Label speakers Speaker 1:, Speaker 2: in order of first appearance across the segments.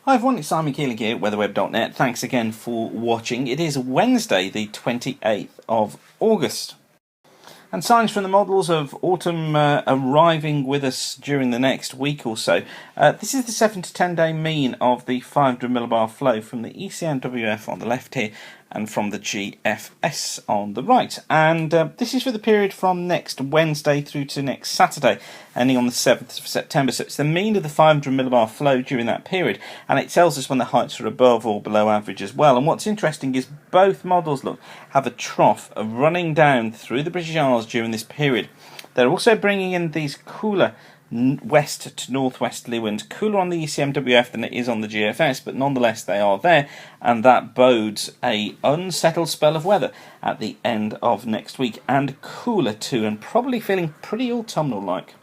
Speaker 1: Hi everyone, it's Simon Keeling here at weatherweb.net. Thanks again for watching. It is Wednesday, the 28th of August. And signs from the models of autumn arriving with us during the next week or so. This is the 7 to 10 day mean of the 500 millibar flow from the ECMWF on the left here and from the GFS on the right. And this is for the period from next Wednesday through to next Saturday, ending on the 7th of September. So it's the mean of the 500 millibar flow during that period, and it tells us when the heights are above or below average as well. And what's interesting is both models, look, have a trough running down through the British Isles during this period. They're also bringing in these cooler west to northwesterly winds, cooler on the ECMWF than it is on the GFS, but nonetheless they are there, and that bodes a unsettled spell of weather at the end of next week, and cooler too, and probably feeling pretty autumnal-like.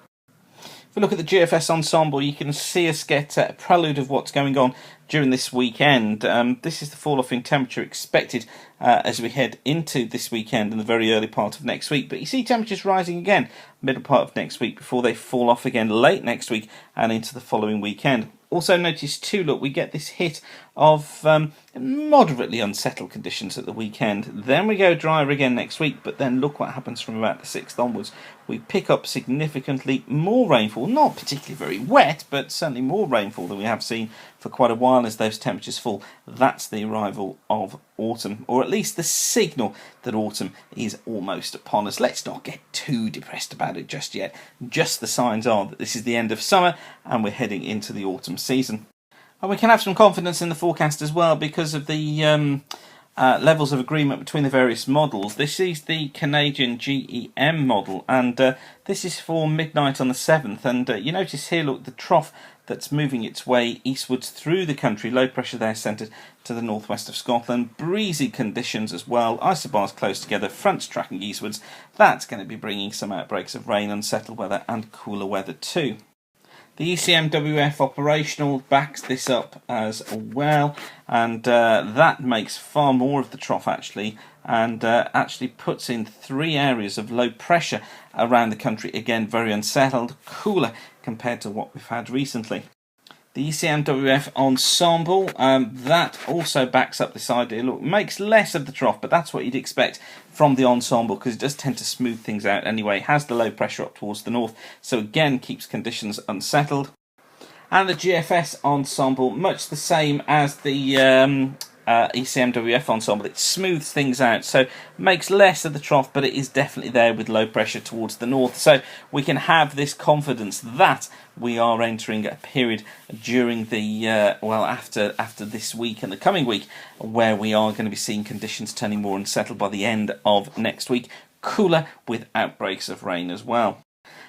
Speaker 1: If we look at the GFS ensemble, you can see us get a prelude of what's going on during this weekend. This is the fall-off in temperature expected as we head into this weekend and the very early part of next week. But you see temperatures rising again middle part of next week before they fall off again late next week and into the following weekend. Also notice too, look, we get this hit of moderately unsettled conditions at the weekend. Then we go drier again next week, but then look what happens from about the 6th onwards. We pick up significantly more rainfall, not particularly very wet, but certainly more rainfall than we have seen for quite a while as those temperatures fall. That's the arrival of autumn, or at least the signal that autumn is almost upon us. Let's not get too depressed about it just yet. Just the signs are that this is the end of summer and we're heading into the autumn season. And we can have some confidence in the forecast as well because of the levels of agreement between the various models. This is the Canadian GEM model, and this is for midnight on the 7th. And you notice here, look, the trough that's moving its way eastwards through the country. Low pressure there centred to the northwest of Scotland. Breezy conditions as well. Isobars close together. Fronts tracking eastwards. That's going to be bringing some outbreaks of rain, unsettled weather, and cooler weather too. The ECMWF operational backs this up as well, and that makes far more of the trough actually, and actually puts in 3 areas of low pressure around the country. Again, very unsettled, cooler compared to what we've had recently. The ECMWF ensemble, that also backs up this idea. Look, makes less of the trough, but that's what you'd expect from the ensemble because it does tend to smooth things out anyway. Has the low pressure up towards the north, so again keeps conditions unsettled. And the GFS ensemble, much the same as the ECMWF ensemble. It smooths things out, so makes less of the trough, but it is definitely there with low pressure towards the north. So we can have this confidence that we are entering a period during the after this week and the coming week where we are going to be seeing conditions turning more unsettled by the end of next week. Cooler with outbreaks of rain as well.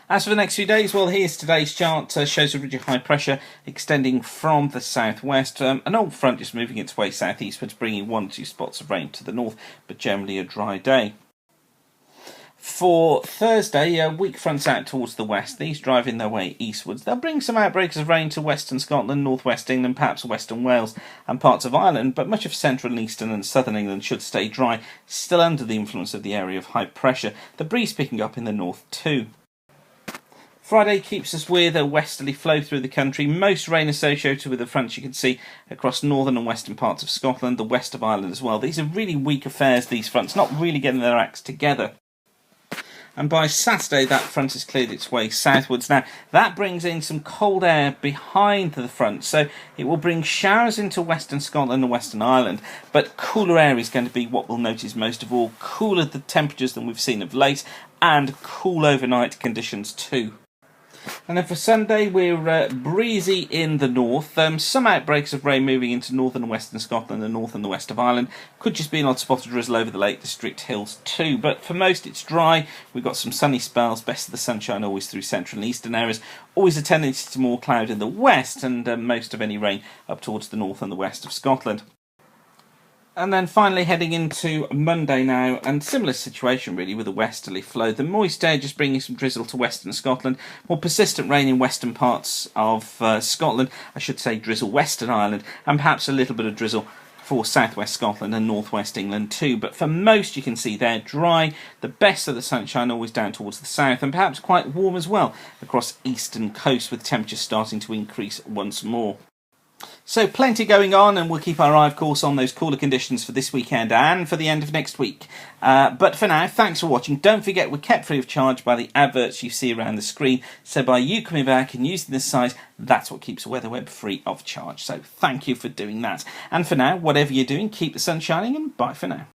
Speaker 1: As for the next few days, well, here's today's chart. Shows a ridge of high pressure extending from the southwest. An old front just moving its way southeastwards, bringing 1 or 2 spots of rain to the north, but generally a dry day. For Thursday, weak fronts out towards the west. These driving their way eastwards. They'll bring some outbreaks of rain to western Scotland, northwest England, perhaps western Wales and parts of Ireland, but much of central and eastern and southern England should stay dry, still under the influence of the area of high pressure. The breeze picking up in the north too. Friday keeps us with a westerly flow through the country. Most rain associated with the fronts you can see across northern and western parts of Scotland, the west of Ireland as well. These are really weak affairs, these fronts, not really getting their acts together. And by Saturday, that front has cleared its way southwards. Now, that brings in some cold air behind the front, so it will bring showers into western Scotland and western Ireland, but cooler air is going to be what we'll notice most of all. Cooler the temperatures than we've seen of late, and cool overnight conditions too. And then for Sunday, we're breezy in the north. Some outbreaks of rain moving into northern and western Scotland and north and the west of Ireland. Could just be an odd spot of drizzle over the Lake District hills too. But for most, it's dry. We've got some sunny spells. Best of the sunshine always through central and eastern areas. Always a tendency to more cloud in the west, and most of any rain up towards the north and the west of Scotland. And then finally heading into Monday now, and similar situation really with a westerly flow. The moist air just bringing some drizzle to western Scotland, more persistent rain in western parts of Scotland, I should say drizzle western Ireland, and perhaps a little bit of drizzle for southwest Scotland and northwest England too. But for most you can see they're dry, the best of the sunshine always down towards the south, and perhaps quite warm as well across eastern coast with temperatures starting to increase once more. So plenty going on, and we'll keep our eye, of course, on those cooler conditions for this weekend and for the end of next week. But for now, thanks for watching. Don't forget, we're kept free of charge by the adverts you see around the screen. So by you coming back and using this site, that's what keeps WeatherWeb free of charge. So thank you for doing that. And for now, whatever you're doing, keep the sun shining, and bye for now.